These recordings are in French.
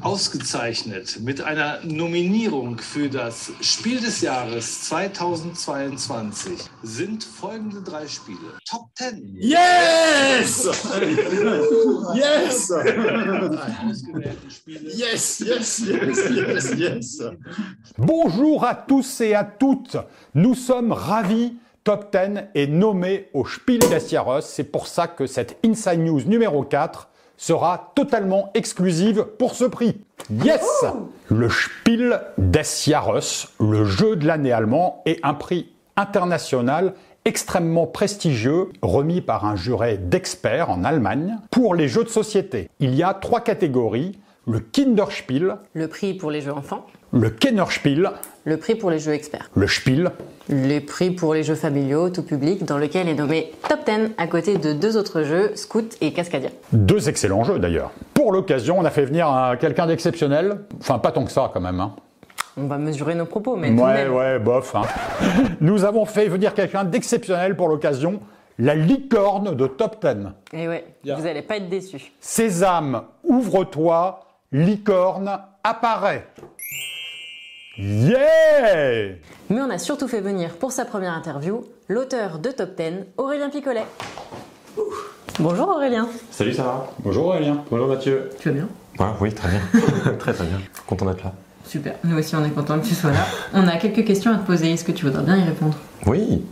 Ausgezeichnet mit einer Nominierung für das Spiel des Jahres 2022 sind folgende 3 Spiele. Top 10. Yes! Yes! Yes, yes, yes, yes, yes. Bonjour à tous et à toutes. Nous sommes ravis. Top 10 est nommé au Spiel des Jahres. C'est pour ça que cette Inside News numéro 4 sera totalement exclusive pour ce prix. Yes! Le Spiel des Jahres, le jeu de l'année allemand, est un prix international extrêmement prestigieux, remis par un jury d'experts en Allemagne pour les jeux de société. Il y a 3 catégories, le Kinderspiel, le prix pour les jeux enfants, le Kennerspiel, le prix pour les jeux experts, le Spiel, les prix pour les jeux familiaux, tout public, dans lequel est nommé Top 10 à côté de 2 autres jeux, Scout et Cascadia. 2 excellents jeux d'ailleurs. Pour l'occasion, on a fait venir quelqu'un d'exceptionnel, enfin pas tant que ça quand même. Hein. On va mesurer nos propos, mais tout de même. Ouais, bof. Hein. Nous avons fait venir quelqu'un d'exceptionnel pour l'occasion, la licorne de Top 10. Et ouais, vous n'allez pas être déçus. Sésame, ouvre-toi, licorne apparaît. Yeah! Mais on a surtout fait venir pour sa première interview l'auteur de Top 10, Aurélien Picolet. Bonjour Aurélien. Salut Sarah. Bonjour Aurélien. Bonjour Mathieu. Tu vas bien? Oui, très bien. très bien. Content d'être là. Super, nous aussi on est content que tu sois là. On a quelques questions à te poser, est-ce que tu voudrais bien y répondre? Oui.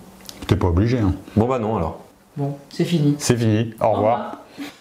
T'es pas obligé. Hein. Bon bah non alors. Bon, c'est fini. C'est fini, au revoir.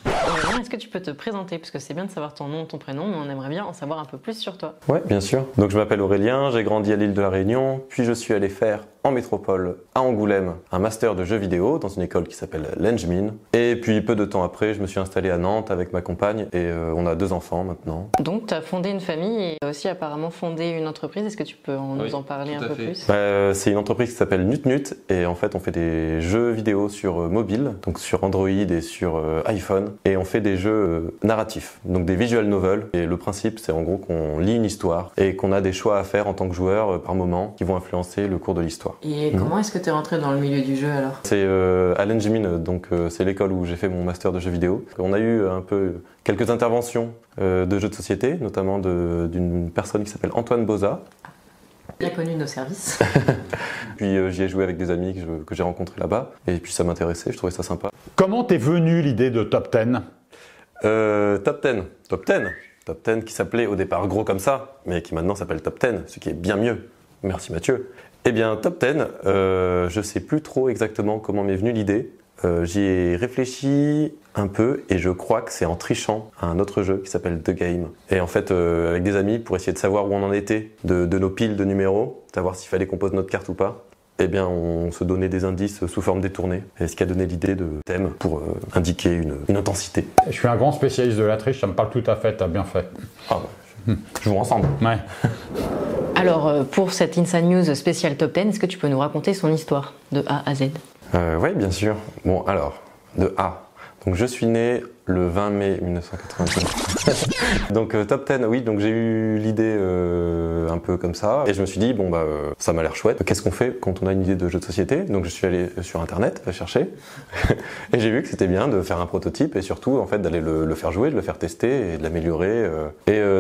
Aurélien, est-ce que tu peux te présenter? Parce que c'est bien de savoir ton nom, ton prénom, mais on aimerait bien en savoir un peu plus sur toi. Ouais, bien sûr. Donc je m'appelle Aurélien, j'ai grandi à l'île de la Réunion, puis je suis allé faire en métropole, à Angoulême, un master de jeux vidéo dans une école qui s'appelle l'Engmin. Et puis peu de temps après, je me suis installé à Nantes avec ma compagne et on a 2 enfants maintenant. Donc tu as fondé une famille et aussi apparemment fondé une entreprise. Est-ce que tu peux nous en parler un peu plus? C'est une entreprise qui s'appelle NutNut et en fait on fait des jeux vidéo sur mobile, donc sur Android et sur iPhone. Et on fait des jeux narratifs, donc des visual novels. Et le principe c'est en gros qu'on lit une histoire et qu'on a des choix à faire en tant que joueur par moment qui vont influencer le cours de l'histoire. Et comment est-ce que tu es rentré dans le milieu du jeu alors? C'est à l'Engmin, donc c'est l'école où j'ai fait mon master de jeux vidéo. On a eu un peu quelques interventions de jeux de société, notamment d'une personne qui s'appelle Antoine Boza. Bien connu de nos services. Puis j'y ai joué avec des amis que j'ai rencontrés là-bas, et puis ça m'intéressait, je trouvais ça sympa. Comment t'es venue l'idée de Top 10? Top 10 qui s'appelait au départ Gros comme ça, mais qui maintenant s'appelle Top 10, ce qui est bien mieux. Merci Mathieu. Eh bien, Top 10, je sais plus trop exactement comment m'est venue l'idée. J'y ai réfléchi un peu et je crois que c'est en trichant à un autre jeu qui s'appelle The Game. Et en fait, avec des amis, pour essayer de savoir où on en était de nos piles de numéros, savoir s'il fallait qu'on pose notre carte ou pas, eh bien, on se donnait des indices sous forme détournée. Et ce qui a donné l'idée de thème pour indiquer une intensité. Je suis un grand spécialiste de la triche, ça me parle tout à fait, t'as bien fait. Ah bon, jouons ensemble. Ouais. Alors, pour cette Inside News spéciale Top 10, est-ce que tu peux nous raconter son histoire de A à Z? Oui, bien sûr. Bon, alors, de A. Donc, je suis né le 20 mai 1999. Donc Top 10, oui, donc j'ai eu l'idée un peu comme ça, et je me suis dit, bon bah ça m'a l'air chouette, qu'est-ce qu'on fait quand on a une idée de jeu de société? Donc je suis allé sur internet chercher, et j'ai vu que c'était bien de faire un prototype, et surtout en fait d'aller le faire jouer, de le faire tester, et de l'améliorer.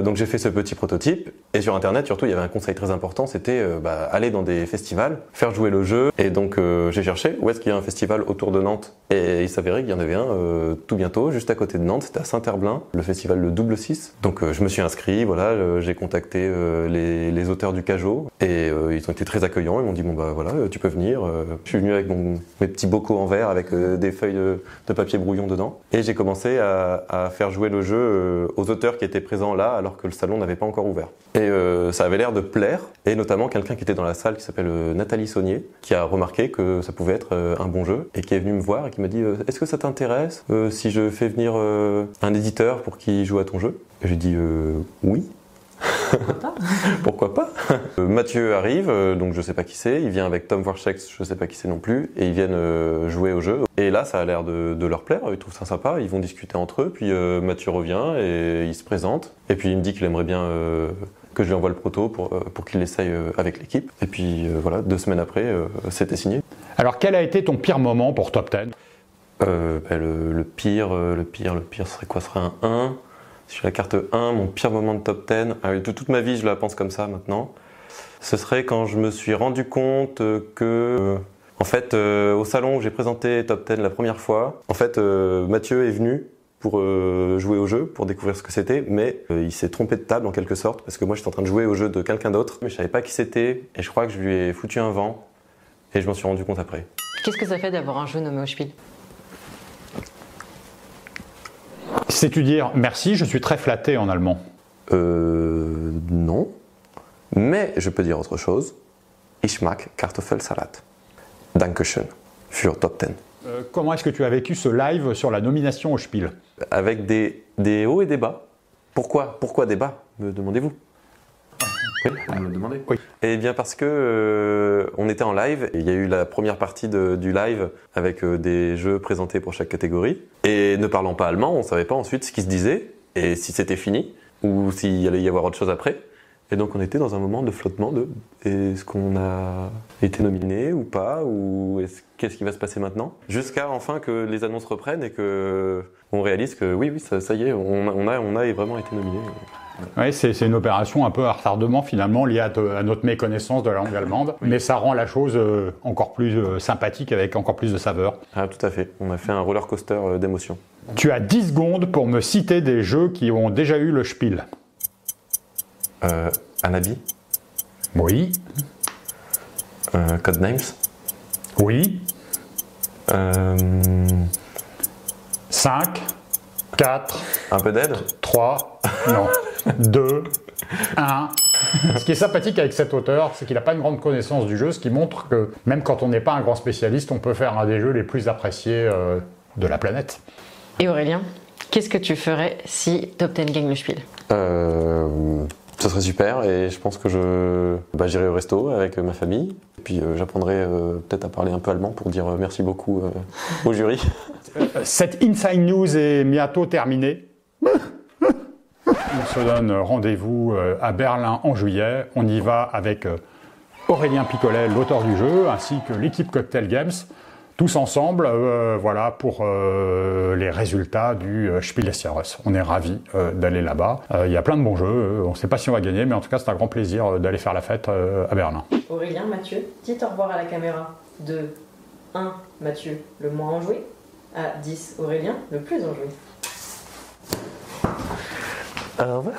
Donc j'ai fait ce petit prototype, et sur internet surtout il y avait un conseil très important, c'était aller dans des festivals, faire jouer le jeu, et donc j'ai cherché où est-ce qu'il y a un festival autour de Nantes, et il s'avérait qu'il y en avait un tout bientôt, juste à côté de Nantes, c'était à Saint-Herblain, le festival Le Double 6. Donc je me suis inscrit, voilà, j'ai contacté les auteurs du Cajot et ils ont été très accueillants, ils m'ont dit bon bah voilà, tu peux venir. Je suis venu avec mes petits bocaux en verre avec des feuilles de papier brouillon dedans et j'ai commencé à faire jouer le jeu aux auteurs qui étaient présents là alors que le salon n'avait pas encore ouvert. Et ça avait l'air de plaire, et notamment quelqu'un qui était dans la salle qui s'appelle Nathalie Saunier, qui a remarqué que ça pouvait être un bon jeu et qui est venu me voir et qui m'a dit est-ce que ça t'intéresse si je fais venir un éditeur pour qu'il joue à ton jeu? J'ai dit oui. Pourquoi pas? Mathieu arrive, donc je sais pas qui c'est, il vient avec Tom Warchex, je sais pas qui c'est non plus, et ils viennent jouer au jeu. Et là ça a l'air de leur plaire, ils trouvent ça sympa, ils vont discuter entre eux, puis Mathieu revient et il se présente, et puis il me dit qu'il aimerait bien que je lui envoie le proto pour qu'il l'essaye avec l'équipe. Et puis voilà, 2 semaines après, c'était signé. Alors quel a été ton pire moment pour Top 10? Le pire serait quoi? Serait un 1. Sur la carte 1, mon pire moment de top 10, de toute ma vie je la pense comme ça maintenant, ce serait quand je me suis rendu compte que, en fait, au salon où j'ai présenté Top 10 la première fois, en fait, Mathieu est venu pour jouer au jeu, pour découvrir ce que c'était, mais il s'est trompé de table en quelque sorte, parce que moi j'étais en train de jouer au jeu de quelqu'un d'autre, mais je savais pas qui c'était, et je crois que je lui ai foutu un vent, et je m'en suis rendu compte après. Qu'est-ce que ça fait d'avoir un jeu nommé au Spiel? Sais-tu dire merci, je suis très flatté en allemand? Non. Mais je peux dire autre chose. Ich mag Kartoffelsalat. Dankeschön für Top 10. Comment est-ce que tu as vécu ce live sur la nomination au Spiel? Avec des hauts et des bas. Pourquoi des bas, me demandez-vous? Oui, vous me demandez. Oui. Eh bien parce que on était en live, et il y a eu la première partie du live avec des jeux présentés pour chaque catégorie. Et ne parlant pas allemand, on ne savait pas ensuite ce qui se disait, et si c'était fini, ou s'il allait y avoir autre chose après. Et donc on était dans un moment de flottement de est-ce qu'on a été nominé ou pas, ou qu'est-ce qui va se passer maintenant, jusqu'à enfin que les annonces reprennent et que on réalise que oui, ça y est, on a vraiment été nominé. Oui, c'est une opération un peu à retardement finalement liée à notre méconnaissance de la langue allemande, mais ça rend la chose encore plus sympathique avec encore plus de saveur. Ah tout à fait, on a fait un roller coaster d'émotions. Tu as 10 secondes pour me citer des jeux qui ont déjà eu le Spiel. Anabi. Oui. Codenames. Oui. 5, 4, Un peu d'aide. 3, non, 2, 1. Ce qui est sympathique avec cet auteur, c'est qu'il n'a pas une grande connaissance du jeu, ce qui montre que même quand on n'est pas un grand spécialiste, on peut faire un des jeux les plus appréciés de la planète. Et Aurélien, qu'est-ce que tu ferais si Top 10 gagne le Spiel? Ce serait super, et je pense que j'irai au resto avec ma famille, et puis j'apprendrai peut-être à parler un peu allemand pour dire merci beaucoup au jury. Cette Inside News est bientôt terminée. On se donne rendez-vous à Berlin en juillet. On y va avec Aurélien Picolet, l'auteur du jeu, ainsi que l'équipe Cocktail Games. Tous ensemble, voilà, pour les résultats du Spiel des Jahres. On est ravis d'aller là-bas. Il y a plein de bons jeux. On ne sait pas si on va gagner, mais en tout cas, c'est un grand plaisir d'aller faire la fête à Berlin. Aurélien, Mathieu, dites au revoir à la caméra. De 1, Mathieu, le moins enjoué, à 10, Aurélien, le plus enjoué. Au revoir.